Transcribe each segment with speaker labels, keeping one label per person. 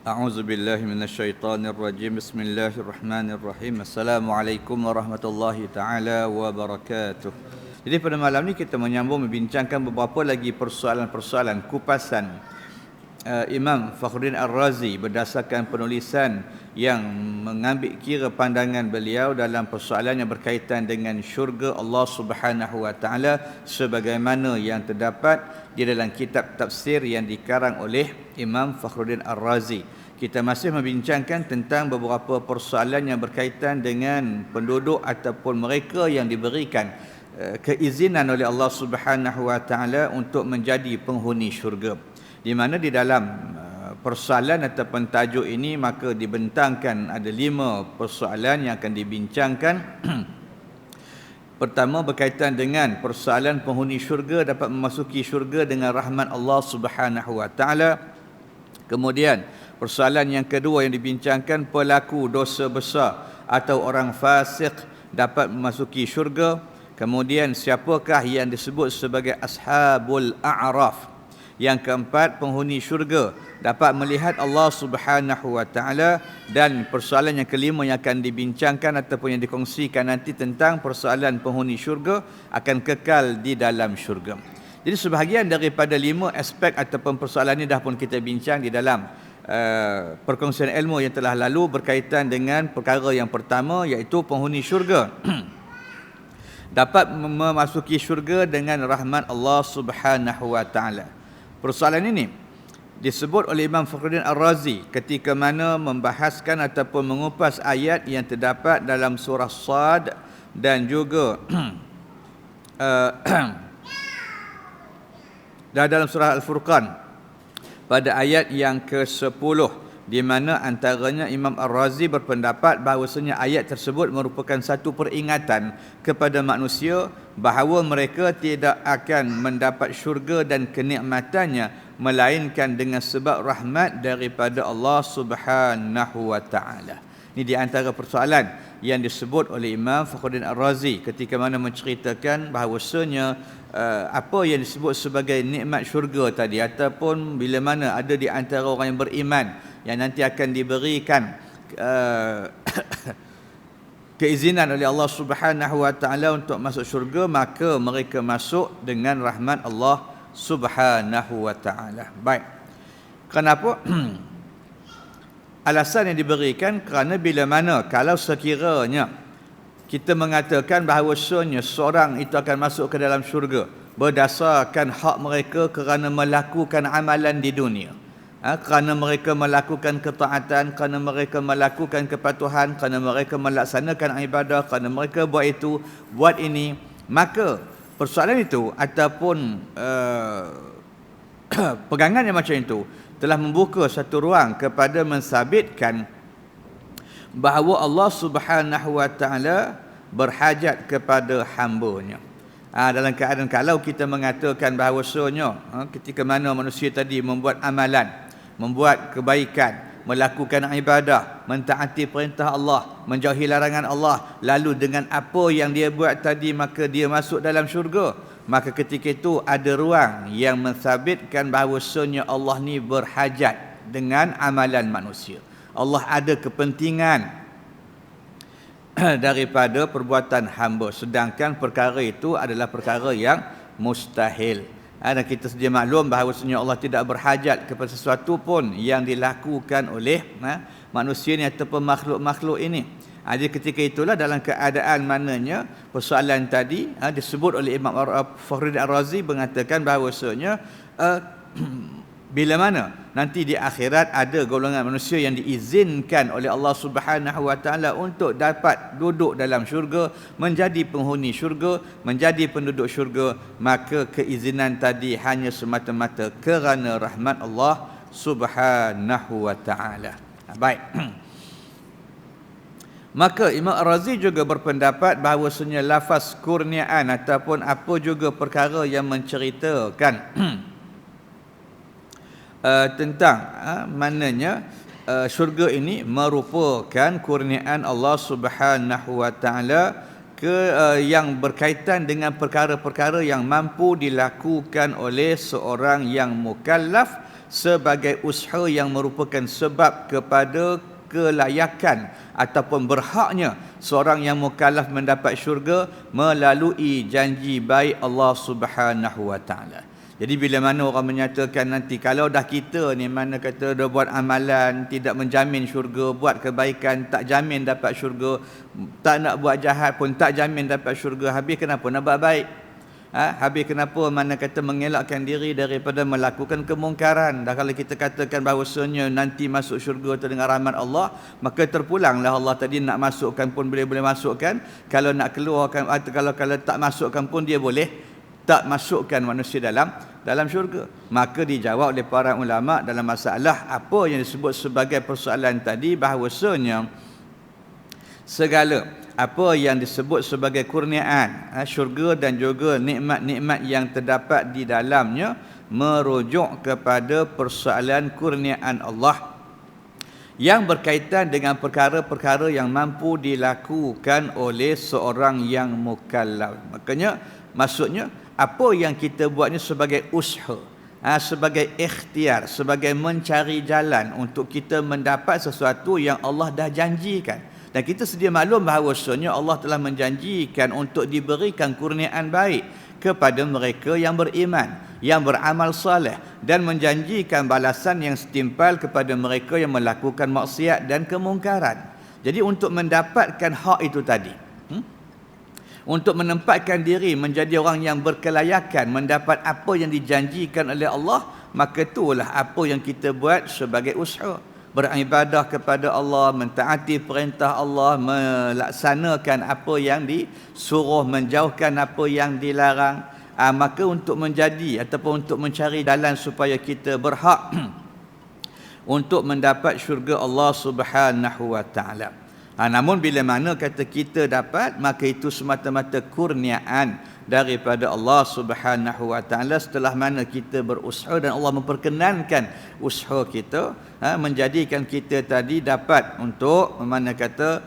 Speaker 1: A'udzu billahi minasyaitonir rajim. Bismillahirrahmanirrahim. Assalamualaikum warahmatullahi taala wabarakatuh. Jadi pada malam ni kita menyambung membincangkan beberapa lagi persoalan-persoalan kupasan Imam Fakhruddin Ar-Razi berdasarkan penulisan yang mengambil kira pandangan beliau dalam persoalan yang berkaitan dengan syurga Allah Subhanahu wa taala sebagaimana yang terdapat di dalam kitab tafsir yang dikarang oleh Imam Fakhruddin Ar-Razi. Kita masih membincangkan tentang beberapa persoalan yang berkaitan dengan penduduk ataupun mereka yang diberikan keizinan oleh Allah Subhanahu wa taala untuk menjadi penghuni syurga. Di mana di dalam persoalan ataupun tajuk ini maka dibentangkan ada 5 persoalan yang akan dibincangkan. Pertama berkaitan dengan persoalan penghuni syurga dapat memasuki syurga dengan rahmat Allah Subhanahu wa taala. Kemudian persoalan yang kedua yang dibincangkan, pelaku dosa besar atau orang fasik dapat memasuki syurga. Kemudian siapakah yang disebut sebagai ashabul a'raf. Yang keempat, penghuni syurga dapat melihat Allah Subhanahu wa taala. Dan persoalan yang kelima yang akan dibincangkan ataupun yang dikongsikan nanti tentang persoalan penghuni syurga akan kekal di dalam syurga. Jadi sebahagian daripada 5 aspek ataupun persoalan ini dah pun kita bincang di dalam perkongsian ilmu yang telah lalu berkaitan dengan perkara yang pertama, iaitu penghuni syurga dapat memasuki syurga dengan rahmat Allah Subhanahu wa taala. Persoalan ini disebut oleh Imam Fakhruddin Ar-Razi ketika mana membahaskan ataupun mengupas ayat yang terdapat dalam surah Sad dan juga dan dalam surah Al-Furqan pada ayat yang ke-10, di mana antaranya Imam Ar-Razi berpendapat bahawasanya ayat tersebut merupakan satu peringatan kepada manusia bahawa mereka tidak akan mendapat syurga dan kenikmatannya melainkan dengan sebab rahmat daripada Allah Subhanahu wa taala. Ini di antara persoalan yang disebut oleh Imam Fakhruddin Ar-Razi ketika mana menceritakan bahawasanya apa yang disebut sebagai nikmat syurga tadi, ataupun bila mana ada di antara orang yang beriman yang nanti akan diberikan keizinan oleh Allah Subhanahu wa taala untuk masuk syurga, maka mereka masuk dengan rahmat Allah Subhanahu wa taala. Baik. Kenapa? Alasan yang diberikan kerana bila mana kalau sekiranya kita mengatakan bahawasanya seorang itu akan masuk ke dalam syurga berdasarkan hak mereka kerana melakukan amalan di dunia, kerana mereka melakukan ketaatan, kerana mereka melakukan kepatuhan, kerana mereka melaksanakan ibadah, kerana mereka buat itu, buat ini, maka persoalan itu ataupun pegangan yang macam itu telah membuka satu ruang kepada mensabitkan bahawa Allah Subhanahu wa taala berhajat kepada hamba-Nya. Dalam keadaan kalau kita mengatakan bahawasanya ketika mana manusia tadi membuat amalan, membuat kebaikan, melakukan ibadah, mentaati perintah Allah, menjauhi larangan Allah, lalu dengan apa yang dia buat tadi maka dia masuk dalam syurga, maka ketika itu ada ruang yang mensabitkan bahawasanya Allah ni berhajat dengan amalan manusia. Allah ada kepentingan daripada perbuatan hamba, sedangkan perkara itu adalah perkara yang mustahil. Dan kita sedia maklum bahawasanya Allah tidak berhajat kepada sesuatu pun yang dilakukan oleh manusia ni ataupun makhluk-makhluk ini. Jadi ketika itulah dalam keadaan mananya persoalan tadi disebut oleh Imam Fakhruddin Ar-Razi mengatakan bahawasanya bila mana nanti di akhirat ada golongan manusia yang diizinkan oleh Allah Subhanahu wa taala untuk dapat duduk dalam syurga, menjadi penghuni syurga, menjadi penduduk syurga, maka keizinan tadi hanya semata-mata kerana rahmat Allah Subhanahu wa taala. Baik. Maka Imam Ar-Razi juga berpendapat bahawasanya lafaz kurniaan ataupun apa juga perkara yang menceritakan tentang maknanya syurga ini merupakan kurniaan Allah Subhanahu wa taala yang berkaitan dengan perkara-perkara yang mampu dilakukan oleh seorang yang mukallaf sebagai usaha yang merupakan sebab kepada kelayakan ataupun berhaknya seorang yang mukallaf mendapat syurga melalui janji baik Allah Subhanahu wa taala. Jadi bila mana orang menyatakan nanti kalau dah kita ni mana kata dah buat amalan tidak menjamin syurga, buat kebaikan tak jamin dapat syurga, tak nak buat jahat pun tak jamin dapat syurga, habis kenapa nak buat baik? Habis kenapa mana kata mengelakkan diri daripada melakukan kemungkaran? Dah kalau kita katakan bahawasanya nanti masuk syurga tu dengan rahmat Allah, maka terpulanglah Allah tadi nak masukkan pun boleh masukkan, kalau nak keluarkan atau kalau tak masukkan pun dia boleh tak masukkan manusia dalam syurga. Maka dijawab oleh para ulama dalam masalah apa yang disebut sebagai persoalan tadi, bahawasanya segala apa yang disebut sebagai kurniaan syurga dan juga nikmat-nikmat yang terdapat di dalamnya merujuk kepada persoalan kurniaan Allah yang berkaitan dengan perkara-perkara yang mampu dilakukan oleh seorang yang mukallaf. Maksudnya apa yang kita buatnya sebagai usaha, sebagai ikhtiar, sebagai mencari jalan untuk kita mendapat sesuatu yang Allah dah janjikan. Dan kita sedia maklum bahawasanya Allah telah menjanjikan untuk diberikan kurniaan baik kepada mereka yang beriman, yang beramal saleh, dan menjanjikan balasan yang setimpal kepada mereka yang melakukan maksiat dan kemungkaran. Jadi untuk mendapatkan hak itu tadi, untuk menempatkan diri menjadi orang yang berkelayakan mendapat apa yang dijanjikan oleh Allah, maka itulah apa yang kita buat sebagai usaha. Beribadah kepada Allah, mentaati perintah Allah, melaksanakan apa yang disuruh, menjauhkan apa yang dilarang. Maka untuk menjadi ataupun untuk mencari jalan supaya kita berhak untuk mendapat syurga Allah Subhanahu wa taala. Namun bila mana kata kita dapat, maka itu semata-mata kurniaan daripada Allah Subhanahu wa taala setelah mana kita berusaha dan Allah memperkenankan usaha kita, menjadikan kita tadi dapat untuk mana kata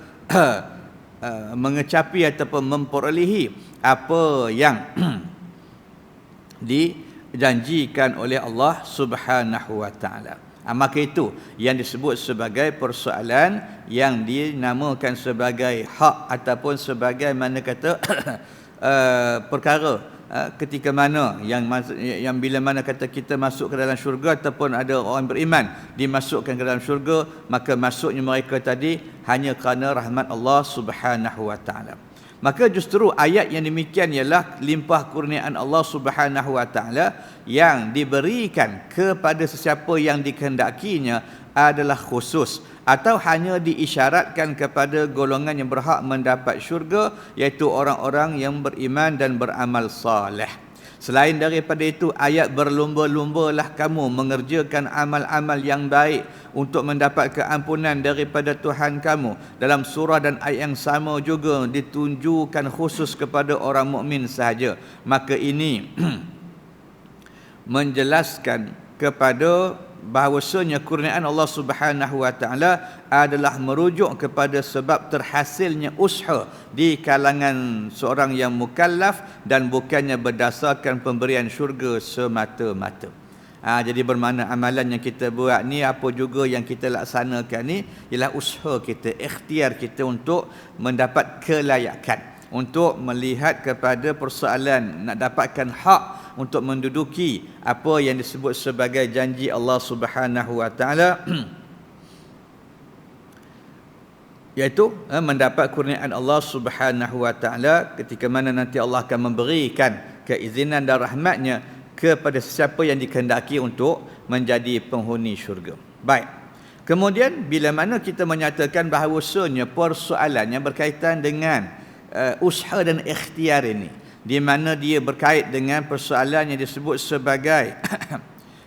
Speaker 1: mengecapi ataupun memperolehi apa yang dijanjikan oleh Allah Subhanahu wa taala. Maka itu yang disebut sebagai persoalan yang dinamakan sebagai hak ataupun sebagai mana kata perkara ketika mana yang bila mana kata kita masuk ke dalam syurga ataupun ada orang beriman dimasukkan ke dalam syurga, maka masuknya mereka tadi hanya kerana rahmat Allah Subhanahu wa taala. Maka justru ayat yang demikian ialah limpah kurniaan Allah Subhanahu wa taala yang diberikan kepada sesiapa yang dikehendakinya adalah khusus atau hanya diisyaratkan kepada golongan yang berhak mendapat syurga, iaitu orang-orang yang beriman dan beramal saleh. Selain daripada itu, ayat berlumba-lumbalah kamu mengerjakan amal-amal yang baik untuk mendapat keampunan daripada Tuhan kamu. Dalam surah dan ayat yang sama juga ditunjukkan khusus kepada orang mukmin sahaja. Maka ini menjelaskan kepada bahawasanya kurniaan Allah Subhanahu wa taala adalah merujuk kepada sebab terhasilnya usaha di kalangan seorang yang mukallaf dan bukannya berdasarkan pemberian syurga semata-mata. Jadi bermakna amalan yang kita buat ni, apa juga yang kita laksanakan ni, ialah usaha kita, ikhtiar kita untuk mendapat kelayakan, untuk melihat kepada persoalan nak dapatkan hak untuk menduduki apa yang disebut sebagai janji Allah Subhanahu wa taala, iaitu mendapat kurniaan Allah Subhanahu wa taala ketika mana nanti Allah akan memberikan keizinan dan rahmatnya kepada sesiapa yang dikehendaki untuk menjadi penghuni syurga. Baik. Kemudian bila mana kita menyatakan bahawasanya persoalan yang berkaitan dengan usaha dan ikhtiar ini, di mana dia berkait dengan persoalan yang disebut sebagai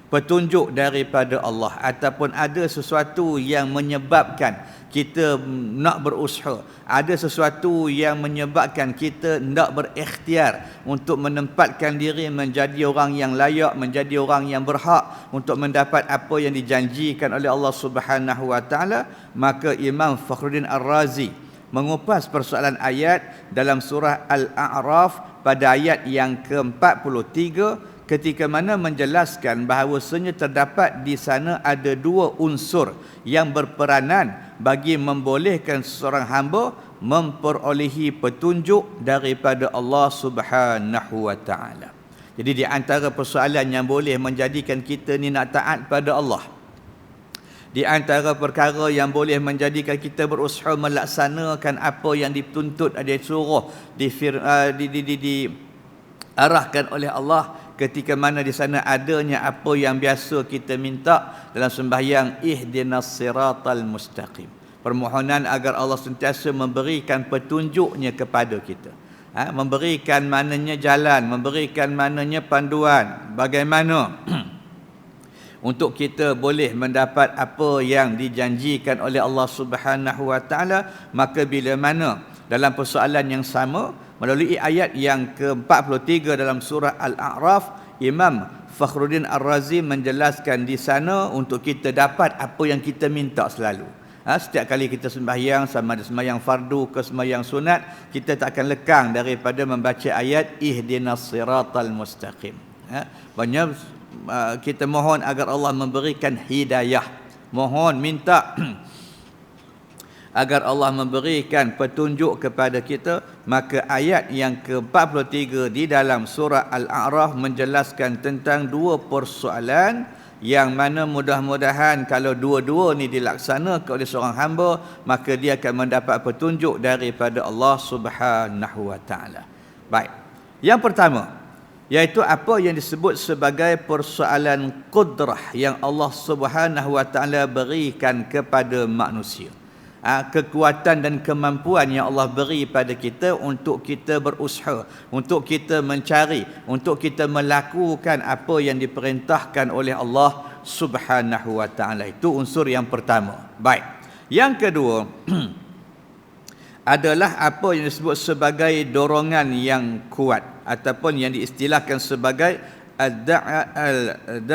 Speaker 1: petunjuk daripada Allah ataupun ada sesuatu yang menyebabkan kita nak berusaha, ada sesuatu yang menyebabkan kita nak berikhtiar untuk menempatkan diri menjadi orang yang layak, menjadi orang yang berhak untuk mendapat apa yang dijanjikan oleh Allah Subhanahu wa taala. Maka Imam Fakhruddin Ar-Razi mengupas persoalan ayat dalam surah Al-A'raf pada ayat yang ke-43 ketika mana menjelaskan bahawasanya terdapat di sana ada dua unsur yang berperanan bagi membolehkan seseorang hamba memperolehi petunjuk daripada Allah Subhanahu wa taala. Jadi di antara persoalan yang boleh menjadikan kita ni nak taat pada Allah, di antara perkara yang boleh menjadikan kita berusaha melaksanakan apa yang dituntut, disuruh, diarahkan oleh Allah, ketika mana di sana adanya apa yang biasa kita minta dalam sembahyang, ihdinas siratal mustaqim. Permohonan agar Allah sentiasa memberikan petunjuknya kepada kita. Memberikan mananya jalan, memberikan mananya panduan, bagaimana untuk kita boleh mendapat apa yang dijanjikan oleh Allah Subhanahu wa taala. Maka bila mana dalam persoalan yang sama, melalui ayat yang ke-43 dalam surah Al-A'raf, Imam Fakhruddin Ar-Razi menjelaskan di sana untuk kita dapat apa yang kita minta selalu. Setiap kali kita sembahyang, sama ada sembahyang fardu ke sembahyang sunat, kita tak akan lekang daripada membaca ayat ihdinas siratal mustaqim. Banyak kita mohon agar Allah memberikan hidayah, mohon minta agar Allah memberikan petunjuk kepada kita. Maka ayat yang ke-43 di dalam surah Al-A'raf menjelaskan tentang dua persoalan yang mana mudah-mudahan kalau dua-dua ni dilaksanakan oleh seorang hamba, maka dia akan mendapat petunjuk daripada Allah Subhanahu wa taala. Baik. Yang pertama, iaitu apa yang disebut sebagai persoalan qudrah yang Allah Subhanahu wa taala berikan kepada manusia. Kekuatan dan kemampuan yang Allah beri pada kita untuk kita berusaha, untuk kita mencari, untuk kita melakukan apa yang diperintahkan oleh Allah Subhanahu wa taala. Itu unsur yang pertama. Baik. Yang kedua adalah apa yang disebut sebagai dorongan yang kuat ataupun yang diistilahkan sebagai ad-da'iyah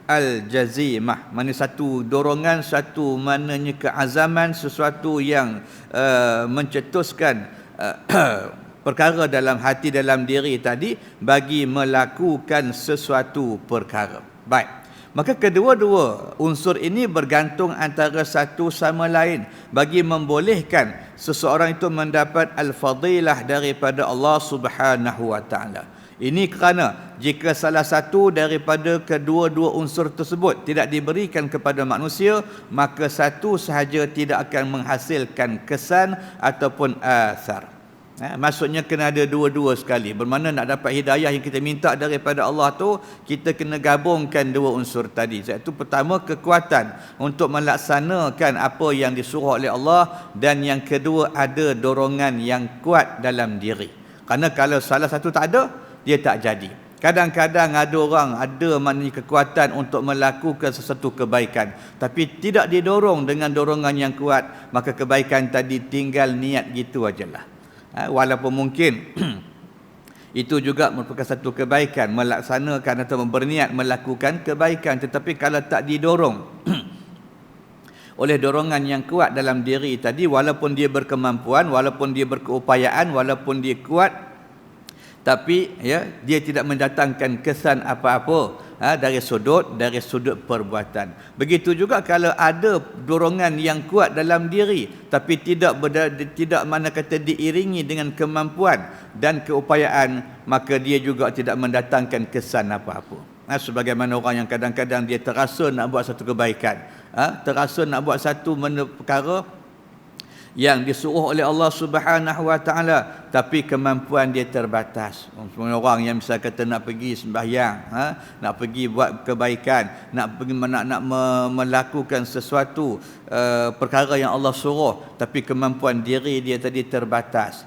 Speaker 1: al-jazimah. Mana satu dorongan, satu maknanya keazaman, sesuatu yang mencetuskan perkara dalam hati, dalam diri tadi bagi melakukan sesuatu perkara. Baik. Maka kedua-dua unsur ini bergantung antara satu sama lain bagi membolehkan seseorang itu mendapat al-fadilah daripada Allah Subhanahu wa taala. Ini kerana jika salah satu daripada kedua-dua unsur tersebut tidak diberikan kepada manusia, maka satu sahaja tidak akan menghasilkan kesan ataupun athar. Maksudnya kena ada dua-dua sekali. Bermakna nak dapat hidayah yang kita minta daripada Allah tu, kita kena gabungkan dua unsur tadi. Iaitu pertama, kekuatan untuk melaksanakan apa yang disuruh oleh Allah, dan yang kedua ada dorongan yang kuat dalam diri. Kerana kalau salah satu tak ada, dia tak jadi. Kadang-kadang ada orang ada maknanya kekuatan untuk melakukan sesuatu kebaikan, tapi tidak didorong dengan dorongan yang kuat, maka kebaikan tadi tinggal niat gitu ajalah. Walaupun mungkin itu juga merupakan satu kebaikan, melaksanakan atau berniat melakukan kebaikan, tetapi kalau tak didorong oleh dorongan yang kuat dalam diri tadi, walaupun dia berkemampuan, walaupun dia berkeupayaan, walaupun dia kuat, tapi dia tidak mendatangkan kesan apa-apa dari sudut perbuatan. Begitu juga kalau ada dorongan yang kuat dalam diri tapi tidak mana kata diiringi dengan kemampuan dan keupayaan, maka dia juga tidak mendatangkan kesan apa-apa. Sebagaimana orang yang kadang-kadang dia terasa nak buat satu kebaikan, terasa nak buat satu perkara yang disuruh oleh Allah Subhanahu wa taala, tapi kemampuan dia terbatas. Orang yang misal kata nak pergi sembahyang, nak pergi buat kebaikan, nak pergi nak melakukan sesuatu perkara yang Allah suruh, tapi kemampuan diri dia tadi terbatas.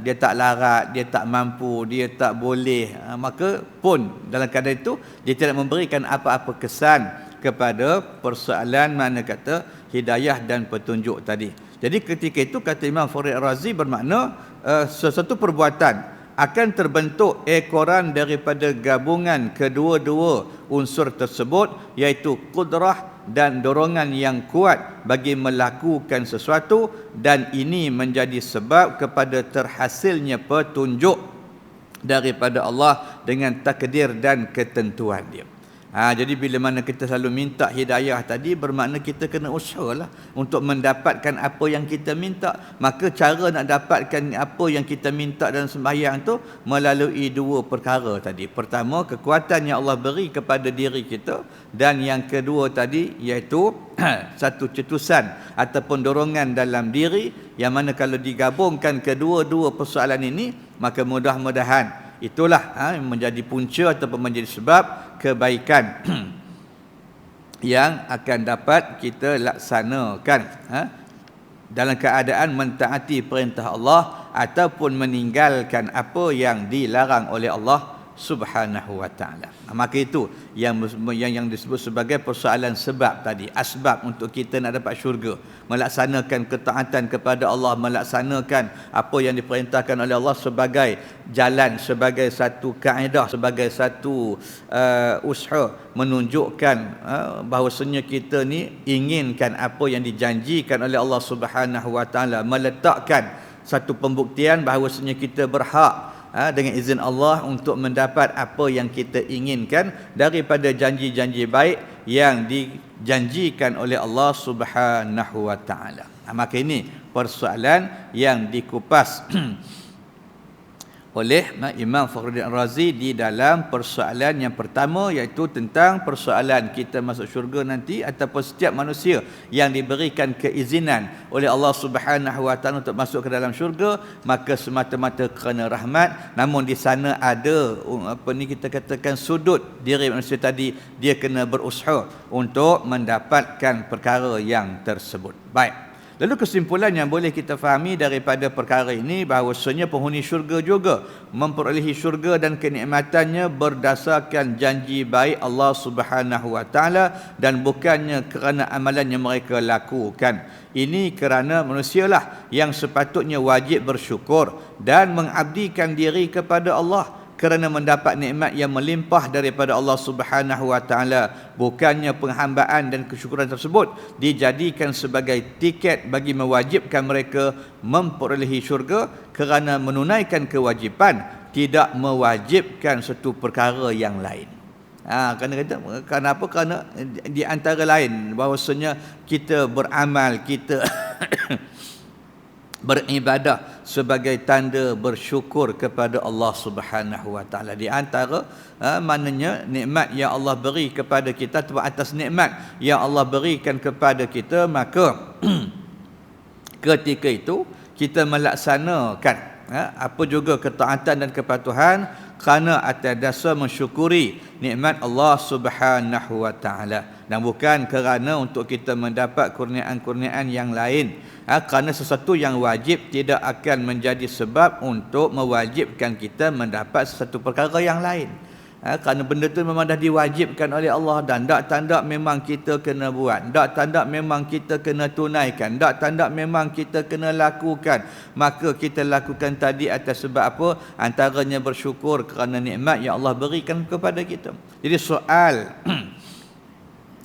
Speaker 1: Dia tak larat, dia tak mampu, dia tak boleh, maka pun dalam keadaan itu dia tidak memberikan apa-apa kesan kepada persoalan mana kata hidayah dan petunjuk tadi. Jadi ketika itu kata Imam Fakhruddin Ar-Razi, bermakna sesuatu perbuatan akan terbentuk ekoran daripada gabungan kedua-dua unsur tersebut, iaitu qudrah dan dorongan yang kuat bagi melakukan sesuatu, dan ini menjadi sebab kepada terhasilnya petunjuk daripada Allah dengan takdir dan ketentuan dia. Jadi bila mana kita selalu minta hidayah tadi, bermakna kita kena usahalah untuk mendapatkan apa yang kita minta. Maka cara nak dapatkan apa yang kita minta dalam sembahyang tu melalui dua perkara tadi. Pertama, kekuatan yang Allah beri kepada diri kita, dan yang kedua tadi iaitu satu cetusan ataupun dorongan dalam diri, yang mana kalau digabungkan kedua-dua persoalan ini, maka mudah-mudahan itulah menjadi punca ataupun menjadi sebab kebaikan yang akan dapat kita laksanakan dalam keadaan mentaati perintah Allah ataupun meninggalkan apa yang dilarang oleh Allah Subhanahu wa taala. Maka itu yang disebut sebagai persoalan sebab tadi, asbab untuk kita nak dapat syurga, melaksanakan ketaatan kepada Allah, melaksanakan apa yang diperintahkan oleh Allah sebagai jalan, sebagai satu kaedah, sebagai satu usaha menunjukkan bahawasanya kita ni inginkan apa yang dijanjikan oleh Allah Subhanahu wa taala, meletakkan satu pembuktian bahawasanya kita berhak dengan izin Allah untuk mendapat apa yang kita inginkan daripada janji-janji baik yang dijanjikan oleh Allah Subhanahu wa taala. Maka ini persoalan yang dikupas oleh Imam Fakhruddin Ar-Razi di dalam persoalan yang pertama, iaitu tentang persoalan kita masuk syurga nanti ataupun setiap manusia yang diberikan keizinan oleh Allah Subhanahu wa taala untuk masuk ke dalam syurga, maka semata-mata kerana rahmat. Namun di sana ada kita katakan sudut diri manusia tadi, dia kena berusaha untuk mendapatkan perkara yang tersebut. Baik. Lalu kesimpulan yang boleh kita fahami daripada perkara ini, bahawasanya penghuni syurga juga memperolehi syurga dan kenikmatannya berdasarkan janji baik Allah Subhanahu wa taala, dan bukannya kerana amalan yang mereka lakukan. Ini kerana manusialah yang sepatutnya wajib bersyukur dan mengabdikan diri kepada Allah kerana mendapat nikmat yang melimpah daripada Allah Subhanahu wa taala. Bukannya penghambaan dan kesyukuran tersebut dijadikan sebagai tiket bagi mewajibkan mereka memperolehi syurga kerana menunaikan kewajipan, tidak mewajibkan satu perkara yang lain. Kerana apa? Kerana di antara lain bahawasanya kita beramal, kita beribadah sebagai tanda bersyukur kepada Allah Subhanahu wa taala. Di antara maknanya nikmat yang Allah beri kepada kita, atau atas nikmat yang Allah berikan kepada kita, maka ketika itu kita melaksanakan apa juga ketaatan dan kepatuhan kerana atas dasar mensyukuri nikmat Allah Subhanahu wa taala, dan bukan kerana untuk kita mendapat kurniaan-kurniaan yang lain. Kerana sesuatu yang wajib tidak akan menjadi sebab untuk mewajibkan kita mendapat sesuatu perkara yang lain. Kerana benda itu memang dah diwajibkan oleh Allah, dan tak memang kita kena buat, tak memang kita kena tunaikan, tak memang kita kena lakukan. Maka kita lakukan tadi atas sebab apa? Antaranya bersyukur kerana nikmat yang Allah berikan kepada kita. Jadi soal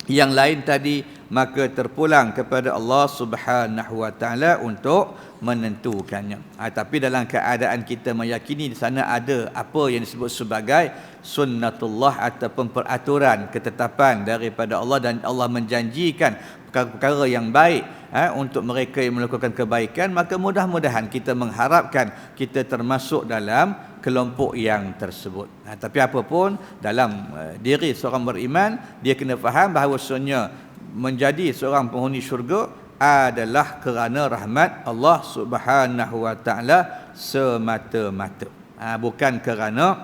Speaker 1: yang lain tadi maka terpulang kepada Allah Subhanahu wa taala untuk menentukannya. Tapi dalam keadaan kita meyakini di sana ada apa yang disebut sebagai sunnatullah ataupun peraturan ketetapan daripada Allah, dan Allah menjanjikan perkara-perkara yang baik untuk mereka yang melakukan kebaikan, maka mudah-mudahan kita mengharapkan kita termasuk dalam kelompok yang tersebut. Tapi apapun dalam diri seorang beriman, dia kena faham bahawasanya menjadi seorang penghuni syurga adalah kerana rahmat Allah Subhanahu wa taala semata-mata, bukan kerana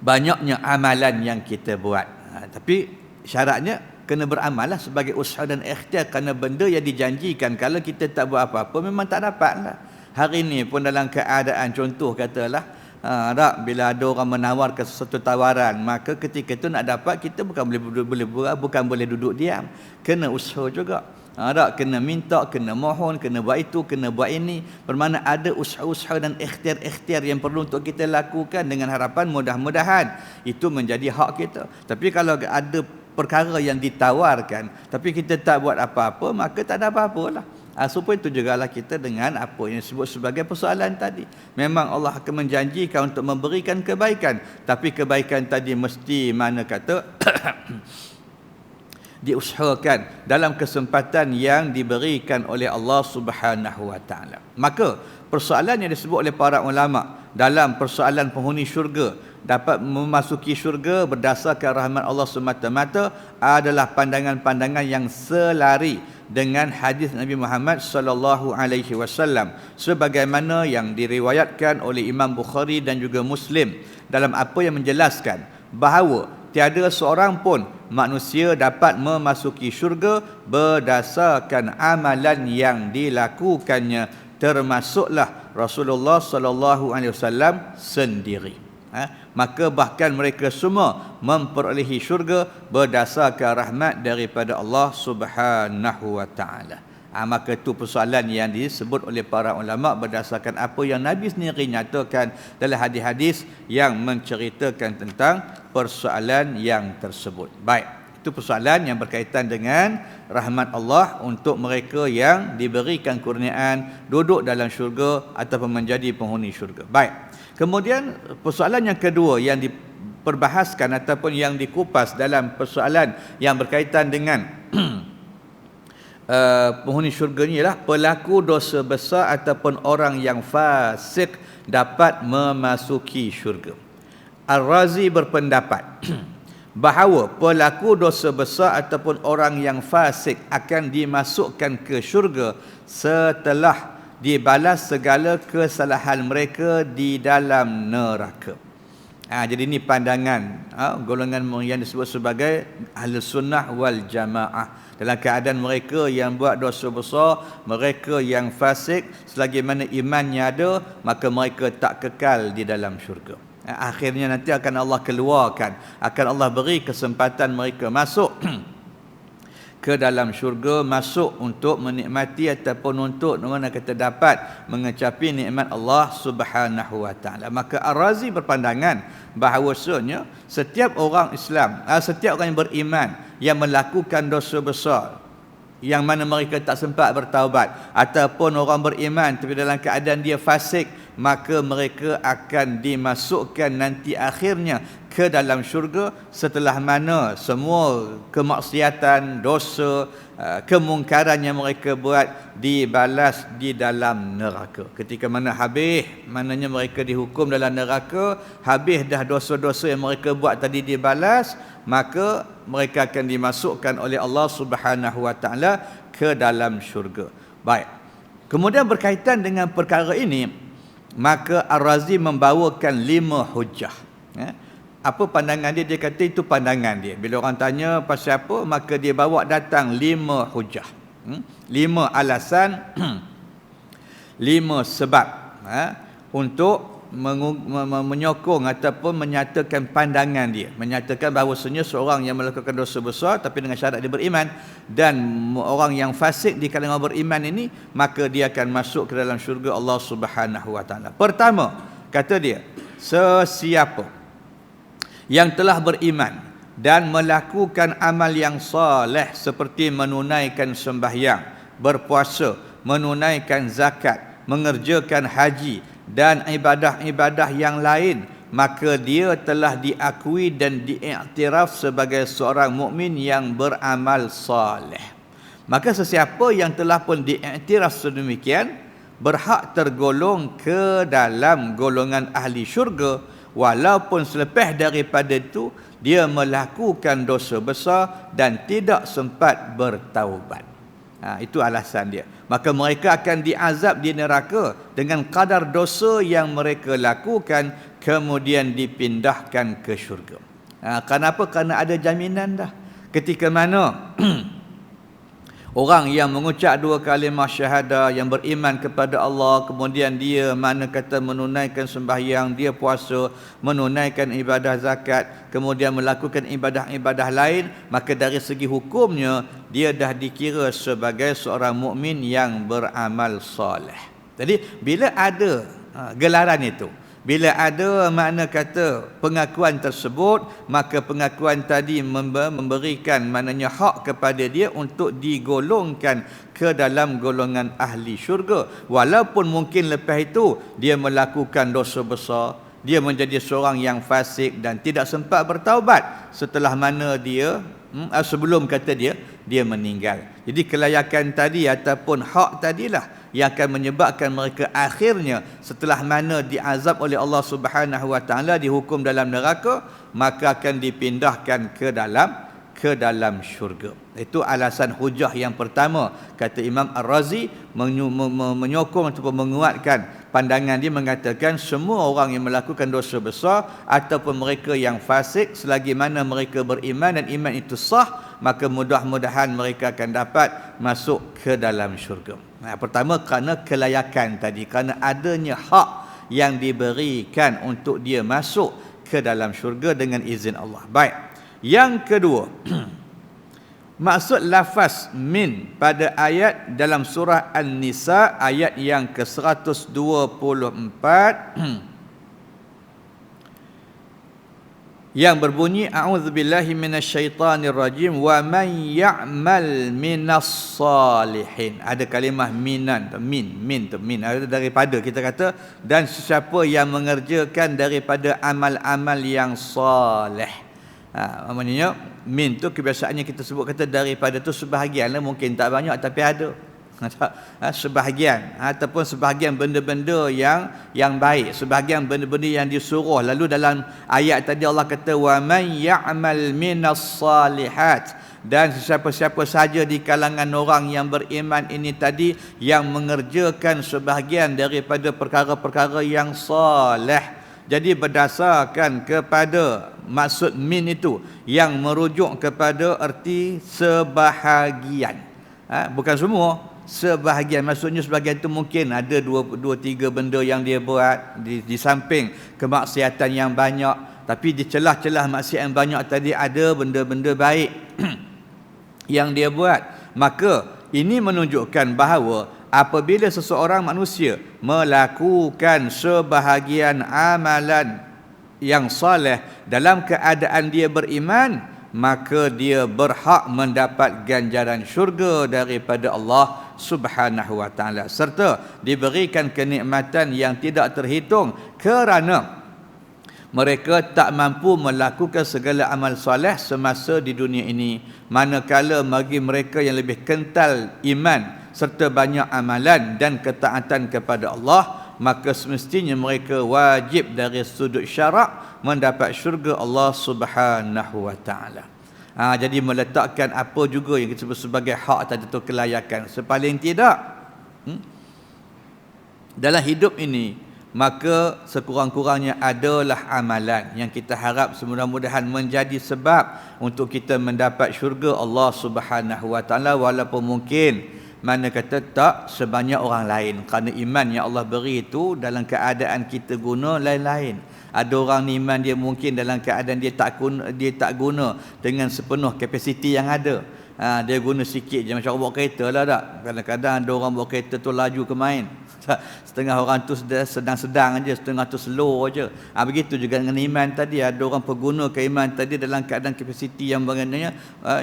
Speaker 1: banyaknya amalan yang kita buat. Tapi syaratnya kena beramallah sebagai usaha dan ikhtiar, kerana benda yang dijanjikan kalau kita tak buat apa-apa memang tak dapatlah. Hari ini pun dalam keadaan contoh katalah bila ada orang menawarkan sesuatu tawaran, maka ketika itu nak dapat, kita bukan boleh duduk diam, kena usaha juga. Kena minta, kena mohon, kena buat itu, kena buat ini. Bermakna ada usaha-usaha dan ikhtiar-ikhtiar yang perlu untuk kita lakukan, dengan harapan mudah-mudahan itu menjadi hak kita. Tapi kalau ada perkara yang ditawarkan tapi kita tak buat apa-apa, maka tak ada apa-apalah. Supaya itu jugalah kita dengan apa yang disebut sebagai persoalan tadi. Memang Allah akan menjanjikan untuk memberikan kebaikan, tapi kebaikan tadi mesti mana kata diusahakan dalam kesempatan yang diberikan oleh Allah Subhanahu wa taala. Maka persoalan yang disebut oleh para ulama dalam persoalan penghuni syurga dapat memasuki syurga berdasarkan rahmat Allah semata-mata adalah pandangan-pandangan yang selari dengan hadis Nabi Muhammad sallallahu alaihi wasallam sebagaimana yang diriwayatkan oleh Imam Bukhari dan juga Muslim dalam apa yang menjelaskan bahawa tiada seorang pun manusia dapat memasuki syurga berdasarkan amalan yang dilakukannya, termasuklah Rasulullah sallallahu alaihi wasallam sendiri. Maka bahkan mereka semua memperolehi syurga berdasarkan rahmat daripada Allah Subhanahu wa taala. Maka itu persoalan yang disebut oleh para ulama berdasarkan apa yang Nabi sendiri nyatakan dalam hadis-hadis yang menceritakan tentang persoalan yang tersebut. Baik, itu persoalan yang berkaitan dengan rahmat Allah untuk mereka yang diberikan kurniaan duduk dalam syurga ataupun menjadi penghuni syurga. Baik. Kemudian persoalan yang kedua yang diperbahaskan ataupun yang dikupas dalam persoalan yang berkaitan dengan penghuni syurga ni ialah pelaku dosa besar ataupun orang yang fasik dapat memasuki syurga. Ar-Razi berpendapat bahawa pelaku dosa besar ataupun orang yang fasik akan dimasukkan ke syurga setelah dibalas segala kesalahan mereka di dalam neraka. Jadi ini pandangan golongan yang disebut sebagai Ahlus Sunnah wal Jamaah. Dalam keadaan mereka yang buat dosa besar, mereka yang fasik, selagi mana imannya ada, maka mereka tak kekal di dalam syurga. Akhirnya nanti akan Allah keluarkan, akan Allah beri kesempatan mereka masuk ke dalam syurga, masuk untuk menikmati ataupun untuk mana kata dapat mengecapi nikmat Allah Subhanahu wa taala. Maka Ar-Razi berpandangan bahawasanya setiap orang Islam, setiap orang yang beriman yang melakukan dosa besar yang mana mereka tak sempat bertaubat, ataupun orang beriman tapi dalam keadaan dia fasik, maka mereka akan dimasukkan nanti akhirnya ke dalam syurga setelah mana semua kemaksiatan, dosa, kemungkaran yang mereka buat dibalas di dalam neraka. Ketika mana habis, maknanya mereka dihukum dalam neraka, habis dah dosa-dosa yang mereka buat tadi dibalas, maka mereka akan dimasukkan oleh Allah Subhanahu wa taala ke dalam syurga. Baik. Kemudian berkaitan dengan perkara ini, maka Ar-Razi membawakan 5 hujah. Apa pandangan dia? Dia kata itu pandangan dia. Bila orang tanya pasal apa, maka dia bawa datang 5 hujah. 5 alasan, 5 sebab untuk menyokong ataupun menyatakan pandangan dia. Menyatakan bahawasanya seorang yang melakukan dosa besar tapi dengan syarat dia beriman, dan orang yang fasik di kalangan beriman ini, maka dia akan masuk ke dalam syurga Allah Subhanahu wa taala. Pertama, kata dia, sesiapa yang telah beriman dan melakukan amal yang soleh seperti menunaikan sembahyang, berpuasa, menunaikan zakat, mengerjakan haji dan ibadah-ibadah yang lain, maka dia telah diakui dan diiktiraf sebagai seorang mukmin yang beramal soleh. Maka sesiapa yang telah pun diiktiraf sedemikian berhak tergolong ke dalam golongan ahli syurga, walaupun selepas daripada itu dia melakukan dosa besar dan tidak sempat bertaubat. Itu alasan dia. Maka mereka akan diazab di neraka dengan kadar dosa yang mereka lakukan, kemudian dipindahkan ke syurga. Kenapa? Kerana ada jaminan dah. Ketika mana orang yang mengucap 2 kalimah syahadah, yang beriman kepada Allah, kemudian dia mana kata menunaikan sembahyang, dia puasa, menunaikan ibadah zakat, kemudian melakukan ibadah-ibadah lain, maka dari segi hukumnya dia dah dikira sebagai seorang mukmin yang beramal soleh. Jadi bila ada gelaran itu, Bila ada makna kata pengakuan tersebut, maka pengakuan tadi memberikan maknanya hak kepada dia untuk digolongkan ke dalam golongan ahli syurga. Walaupun mungkin lepas itu dia melakukan dosa besar, dia menjadi seorang yang fasik dan tidak sempat bertaubat setelah mana dia sebelum kata dia meninggal. Jadi kelayakan tadi ataupun hak tadilah yang akan menyebabkan mereka akhirnya setelah mana diazab oleh Allah Subhanahu wa taala, dihukum dalam neraka, maka akan dipindahkan ke dalam syurga. Itu alasan hujah yang pertama, kata Imam Ar-Razi, menyokong ataupun menguatkan pandangan dia, mengatakan semua orang yang melakukan dosa besar ataupun mereka yang fasik, selagi mana mereka beriman dan iman itu sah, maka mudah-mudahan mereka akan dapat masuk ke dalam syurga. Pertama kerana kelayakan tadi, kerana adanya hak yang diberikan untuk dia masuk ke dalam syurga dengan izin Allah. Baik. Yang kedua, maksud lafaz min pada ayat dalam surah An-Nisa ayat yang ke-124 yang berbunyi a'udzubillahi minasyaitonirrajim wa man ya'mal minas salihin. Ada kalimah minan, min ada daripada, kita kata, dan sesiapa yang mengerjakan daripada amal-amal yang soleh. Maksudnya min tu kebiasaannya kita sebut kata daripada tu sebahagian lah, mungkin tak banyak tapi ada. Sebahagian ataupun sebahagian benda-benda yang baik, sebahagian benda-benda yang disuruh. Lalu dalam ayat tadi Allah kata wa man ya'mal minas salihat, dan sesiapa-siapa saja di kalangan orang yang beriman ini tadi yang mengerjakan sebahagian daripada perkara-perkara yang soleh. Jadi berdasarkan kepada maksud min itu yang merujuk kepada erti sebahagian, bukan semua, sebahagian. Maksudnya sebahagian itu mungkin ada dua tiga benda yang dia buat di samping kemaksiatan yang banyak, tapi di celah-celah maksiat yang banyak tadi ada benda-benda baik yang dia buat. Maka ini menunjukkan bahawa apabila seseorang manusia melakukan sebahagian amalan yang soleh dalam keadaan dia beriman, maka dia berhak mendapat ganjaran syurga daripada Allah Subhanahu wa taala, serta diberikan kenikmatan yang tidak terhitung kerana mereka tak mampu melakukan segala amal soleh semasa di dunia ini. Manakala bagi mereka yang lebih kental iman serta banyak amalan dan ketaatan kepada Allah, maka semestinya mereka wajib dari sudut syarak mendapat syurga Allah Subhanahu wa taala. Jadi meletakkan apa juga yang kita sebut sebagai hak tadi tu kelayakan. Sepaling tidak dalam hidup ini, maka sekurang-kurangnya adalah amalan yang kita harap semudah-mudahan menjadi sebab untuk kita mendapat syurga Allah Subhanahu wa taala, walaupun mungkin mana kata tak sebanyak orang lain, kerana iman yang Allah beri itu dalam keadaan kita guna lain-lain. Ada orang ni iman dia mungkin dalam keadaan dia tak guna dengan sepenuh kapasiti yang ada. Dia guna sikit je, macam orang bawa kereta lah tak. Kadang-kadang ada orang bawa kereta tu laju ke main. Setengah orang tu sedang-sedang aja, setengah tu slow aja. Begitu juga dengan iman tadi. Ada orang pengguna keiman tadi dalam keadaan kapasiti yang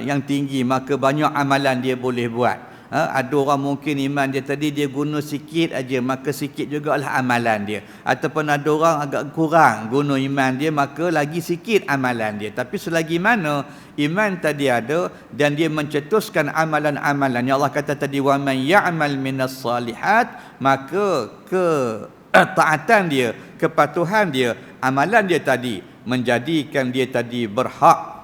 Speaker 1: yang tinggi, maka banyak amalan dia boleh buat. Ada orang mungkin iman dia tadi dia guna sikit aja, maka sikit jugalah amalan dia. Ataupun ada orang agak kurang guna iman dia, maka lagi sikit amalan dia. Tapi selagi mana iman tadi ada dan dia mencetuskan amalan-amalan yang Allah kata tadi wa man ya'mal minas salihat, maka ketaatan dia, kepatuhan dia, amalan dia tadi menjadikan dia tadi berhak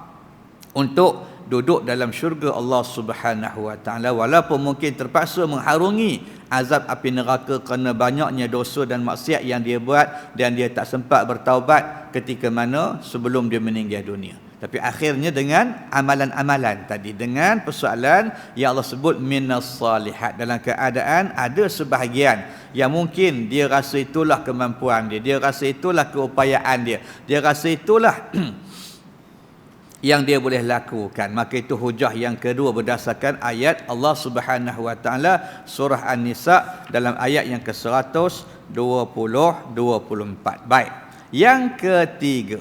Speaker 1: untuk duduk dalam syurga Allah Subhanahu wa taala, walaupun mungkin terpaksa mengharungi azab api neraka kerana banyaknya dosa dan maksiat yang dia buat dan dia tak sempat bertaubat ketika mana sebelum dia meninggal dunia. Tapi akhirnya dengan amalan-amalan tadi, dengan persoalan yang Allah sebut minas salihat, dalam keadaan ada sebahagian yang mungkin dia rasa itulah kemampuan dia rasa itulah keupayaan dia rasa itulah yang dia boleh lakukan. Maka itu hujah yang kedua berdasarkan ayat Allah Subhanahu wa taala surah An-Nisa dalam ayat yang ke-124. Baik. Yang ketiga,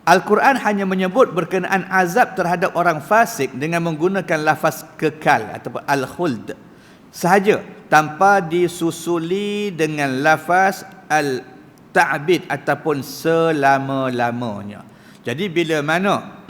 Speaker 1: Al-Quran hanya menyebut berkenaan azab terhadap orang fasik dengan menggunakan lafaz kekal ataupun al-khuld sahaja, tanpa disusuli dengan lafaz al-ta'bid ataupun selama-lamanya. Jadi bila mana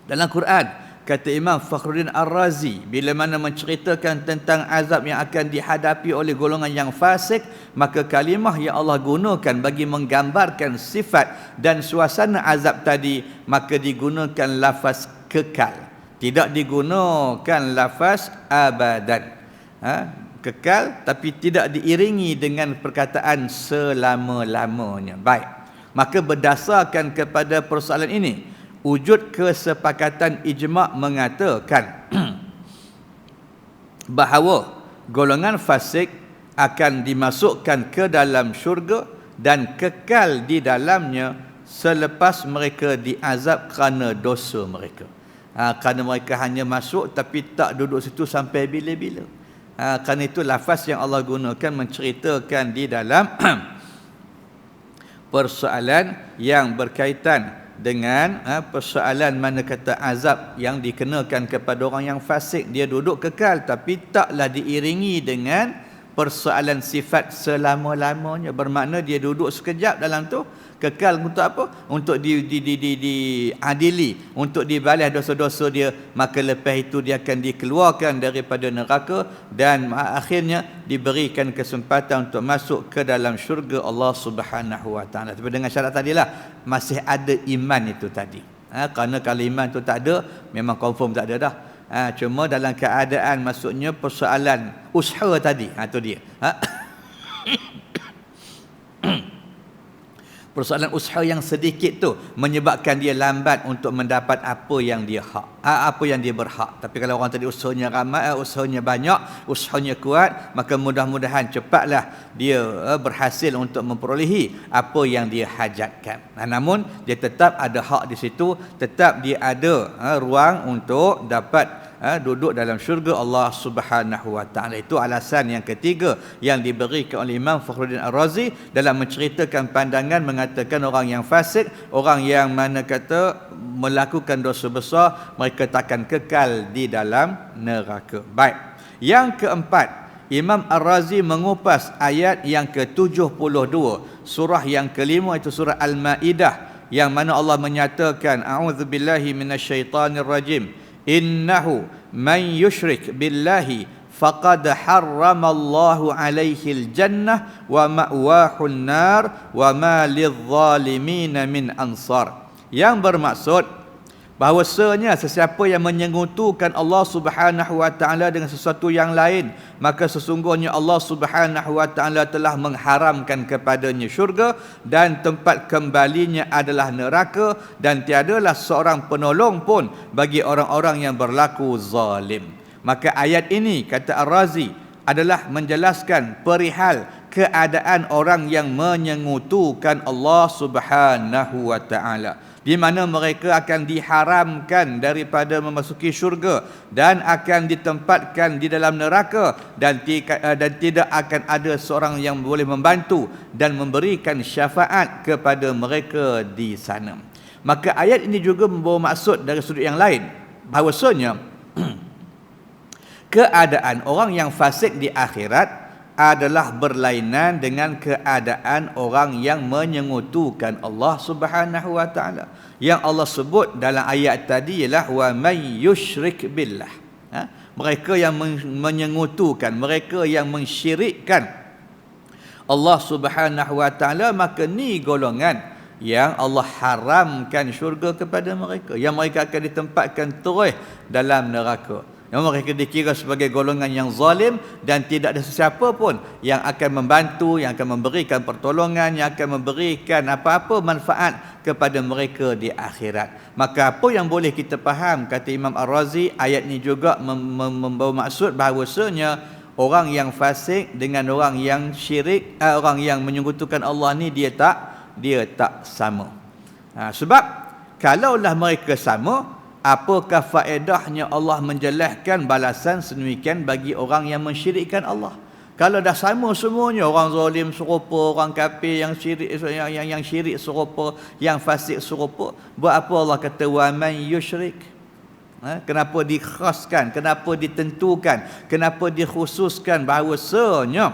Speaker 1: dalam Quran kata Imam Fakhruddin Ar-Razi, bila mana menceritakan tentang azab yang akan dihadapi oleh golongan yang fasik, maka kalimah yang Allah gunakan bagi menggambarkan sifat dan suasana azab tadi, maka digunakan lafaz kekal, tidak digunakan lafaz abadan. Kekal tapi tidak diiringi dengan perkataan selama-lamanya. Baik, maka berdasarkan kepada persoalan ini, wujud kesepakatan ijma' mengatakan bahawa golongan fasik akan dimasukkan ke dalam syurga dan kekal di dalamnya selepas mereka diazab kerana dosa mereka. Kerana mereka hanya masuk tapi tak duduk situ sampai bila-bila. Kerana itu lafaz yang Allah gunakan menceritakan di dalam persoalan yang berkaitan dengan persoalan mana kata azab yang dikenakan kepada orang yang fasik, dia duduk kekal tapi taklah diiringi dengan persoalan sifat selama-lamanya. Bermakna dia duduk sekejap dalam tu, kekal untuk apa? Untuk diadili, untuk dibalas dosa-dosa dia. Maka lepas itu dia akan dikeluarkan daripada neraka dan akhirnya diberikan kesempatan untuk masuk ke dalam syurga Allah Subhanahu wa taala. Tapi dengan syarat tadilah masih ada iman itu tadi. Kerana kalau iman tu tak ada, memang confirm tak ada dah. Cuma dalam keadaan maksudnya persoalan usaha tadi, tu dia. Persoalan usaha yang sedikit tu menyebabkan dia lambat untuk mendapat apa yang dia hak, apa yang dia berhak. Tapi kalau orang tadi usahanya ramai, usahanya banyak, usahanya kuat, maka mudah-mudahan cepatlah dia berhasil untuk memperolehi apa yang dia hajatkan. Namun dia tetap ada hak di situ, tetap dia ada ruang untuk dapat duduk dalam syurga Allah Subhanahu wa taala. Itu alasan yang ketiga yang diberikan oleh Imam Fakhruddin Ar-Razi dalam menceritakan pandangan mengatakan orang yang fasik, orang yang mana kata melakukan dosa besar, mereka takkan kekal di dalam neraka. Baik. Yang keempat, Imam Ar-Razi mengupas ayat yang ke-72 surah yang kelima, itu surah Al-Maidah, yang mana Allah menyatakan a'udzubillahi minasyaitonirrajim, innahu man yushrik billahi faqad harramallahu alaihi aljannah wa ma'wahu an-nar wa ma lidh-dhalimin min ansar. Yang bermaksud bahawasanya sesiapa yang menyekutukan Allah Subhanahu wa taala dengan sesuatu yang lain, maka sesungguhnya Allah Subhanahu wa taala telah mengharamkan kepadanya syurga dan tempat kembalinya adalah neraka, dan tiadalah seorang penolong pun bagi orang-orang yang berlaku zalim. Maka ayat ini kata Ar-Razi adalah menjelaskan perihal keadaan orang yang menyekutukan Allah Subhanahu wa taala, di mana mereka akan diharamkan daripada memasuki syurga dan akan ditempatkan di dalam neraka, dan tidak akan ada seorang yang boleh membantu dan memberikan syafaat kepada mereka di sana. Maka ayat ini juga membawa maksud dari sudut yang lain, bahawasanya keadaan orang yang fasik di akhirat adalah berlainan dengan keadaan orang yang menyekutukan Allah Subhanahu wa taala. Yang Allah sebut dalam ayat tadi ialah wa may yusyrik billah. Mereka yang menyekutukan, mereka yang mensyirikkan Allah Subhanahu wa taala, maka ni golongan yang Allah haramkan syurga kepada mereka, yang mereka akan ditempatkan terus dalam neraka. Yang mereka dikira sebagai golongan yang zalim, dan tidak ada sesiapa pun yang akan membantu, yang akan memberikan pertolongan, yang akan memberikan apa-apa manfaat kepada mereka di akhirat. Maka apa yang boleh kita faham, kata Imam Ar-Razi, ayat ini juga membawa maksud bahawasanya orang yang fasik dengan orang yang syirik, orang yang menyekutukan Allah ni dia tak sama. Sebab kalaulah mereka sama, apakah faedahnya Allah menjelaskan balasan sedemikian bagi orang yang mensyirikkan Allah? Kalau dah sama semuanya, orang zalim serupa, orang kafir yang syirik yang syirik serupa, yang fasik serupa, buat apa Allah kata wa man yusyrik? Kenapa dikhaskan, kenapa ditentukan, kenapa dikhususkan bahawasanya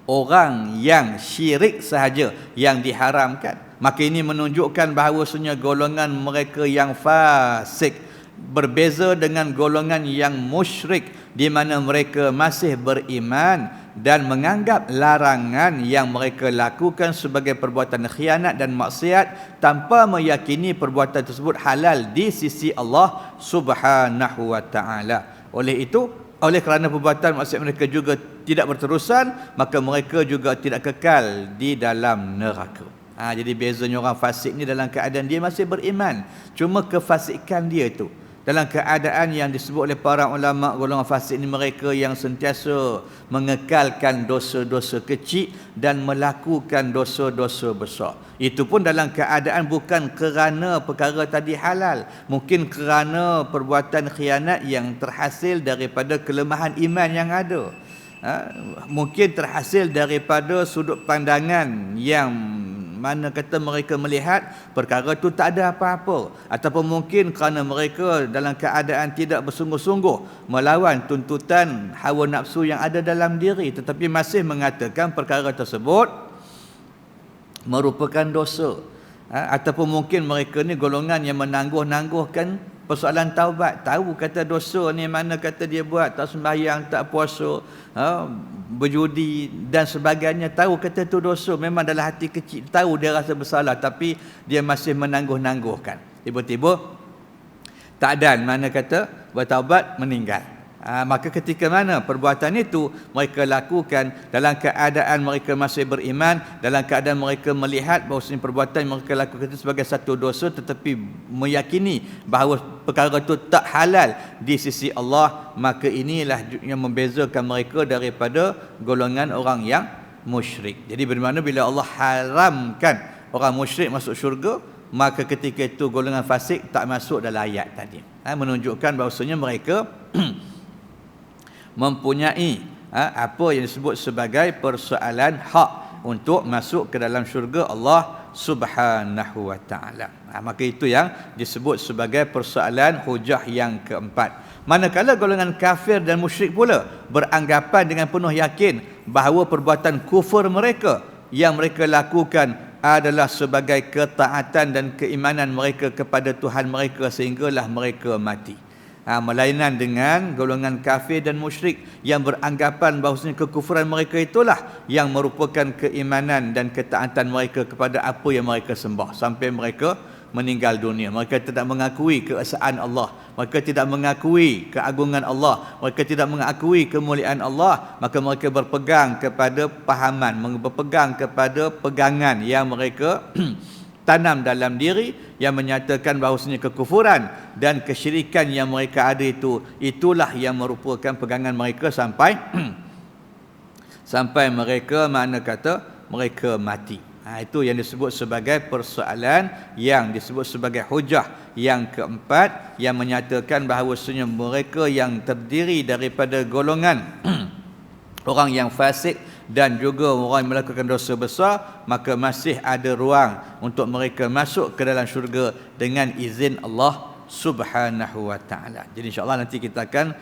Speaker 1: orang yang syirik sahaja yang diharamkan? Maka ini menunjukkan bahawasanya golongan mereka yang fasik berbeza dengan golongan yang musyrik, di mana mereka masih beriman dan menganggap larangan yang mereka lakukan sebagai perbuatan khianat dan maksiat tanpa meyakini perbuatan tersebut halal di sisi Allah Subhanahu wa taala. Oleh itu, oleh kerana perbuatan maksiat mereka juga tidak berterusan, maka mereka juga tidak kekal di dalam neraka. Jadi bezanya orang fasik ni dalam keadaan dia masih beriman, cuma kefasikan dia tu dalam keadaan yang disebut oleh para ulama, golongan fasik ni mereka yang sentiasa mengekalkan dosa-dosa kecil dan melakukan dosa-dosa besar. Itu pun dalam keadaan bukan kerana perkara tadi halal, mungkin kerana perbuatan khianat yang terhasil daripada kelemahan iman yang ada. Mungkin terhasil daripada sudut pandangan yang mana kata mereka melihat perkara itu tak ada apa-apa, ataupun mungkin kerana mereka dalam keadaan tidak bersungguh-sungguh melawan tuntutan hawa nafsu yang ada dalam diri, tetapi masih mengatakan perkara tersebut merupakan dosa. Ataupun mungkin mereka ni golongan yang menangguh-nangguhkan persoalan taubat, tahu kata dosa ni, mana kata dia buat tak sembahyang, tak puasa, berjudi dan sebagainya, tahu kata itu dosa, memang dalam hati kecil tahu dia rasa bersalah, tapi dia masih menangguh-nangguhkan. Tiba-tiba tak ada, mana kata bertaubat, meninggal. Maka ketika mana perbuatan itu mereka lakukan dalam keadaan mereka masih beriman, dalam keadaan mereka melihat bahawa perbuatan yang mereka lakukan itu sebagai satu dosa, tetapi meyakini bahawa perkara itu tak halal di sisi Allah, maka inilah yang membezakan mereka daripada golongan orang yang musyrik. Jadi bagaimana bila Allah haramkan orang musyrik masuk syurga, maka ketika itu golongan fasik tak masuk dalam ayat tadi. Menunjukkan bahawasanya mereka mempunyai apa yang disebut sebagai persoalan hak untuk masuk ke dalam syurga Allah Subhanahu wa taala. Maka itu yang disebut sebagai persoalan hujah yang keempat. Manakala golongan kafir dan musyrik pula beranggapan dengan penuh yakin bahawa perbuatan kufur mereka yang mereka lakukan adalah sebagai ketaatan dan keimanan mereka kepada Tuhan mereka sehinggalah mereka mati. Melainan dengan golongan kafir dan musyrik yang beranggapan bahawasanya kekufuran mereka itulah yang merupakan keimanan dan ketaatan mereka kepada apa yang mereka sembah sampai mereka meninggal dunia. Mereka tidak mengakui keesaan Allah, mereka tidak mengakui keagungan Allah, mereka tidak mengakui kemuliaan Allah, maka mereka berpegang kepada pahaman, berpegang kepada pegangan yang mereka tanam dalam diri, yang menyatakan bahawasanya kekufuran dan kesyirikan yang mereka ada itulah yang merupakan pegangan mereka sampai sampai mereka mana kata mereka mati. Itu yang disebut sebagai persoalan yang disebut sebagai hujah yang keempat, yang menyatakan bahawasanya mereka yang terdiri daripada golongan orang yang fasik dan juga orang yang melakukan dosa besar, maka masih ada ruang untuk mereka masuk ke dalam syurga dengan izin Allah Subhanahu wa taala. Jadi insya-Allah nanti kita akan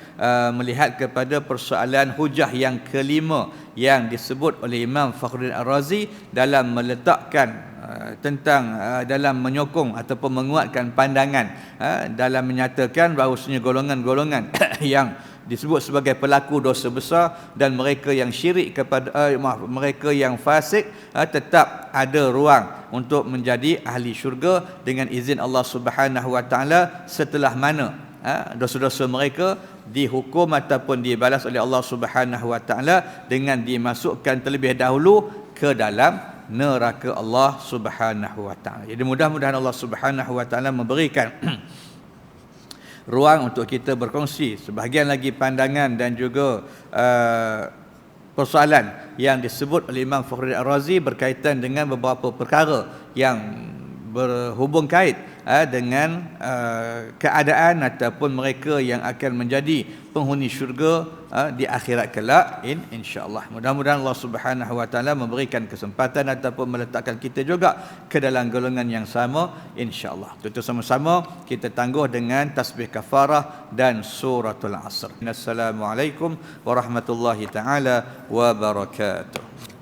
Speaker 1: melihat kepada persoalan hujah yang kelima yang disebut oleh Imam Fakhruddin Ar-Razi dalam meletakkan tentang dalam menyokong ataupun menguatkan pandangan dalam menyatakan bahawasanya golongan-golongan yang disebut sebagai pelaku dosa besar dan mereka yang syirik kepada mereka yang fasik tetap ada ruang untuk menjadi ahli syurga dengan izin Allah Subhanahu wa taala setelah mana dosa-dosa mereka dihukum ataupun dibalas oleh Allah Subhanahu wa taala dengan dimasukkan terlebih dahulu ke dalam neraka Allah Subhanahu wa taala. Jadi mudah-mudahan Allah Subhanahu wa taala memberikan ruang untuk kita berkongsi sebahagian lagi pandangan dan juga persoalan yang disebut oleh Imam Fakhruddin Ar-Razi berkaitan dengan beberapa perkara yang berhubung kait dengan keadaan ataupun mereka yang akan menjadi penghuni syurga di akhirat kelak, insya-Allah. Mudah-mudahan Allah Subhanahu wa taala memberikan kesempatan ataupun meletakkan kita juga ke dalam golongan yang sama, insya-Allah. Tutup sama-sama kita tangguh dengan tasbih kafarah dan suratul asr. Assalamualaikum warahmatullahi taala wabarakatuh.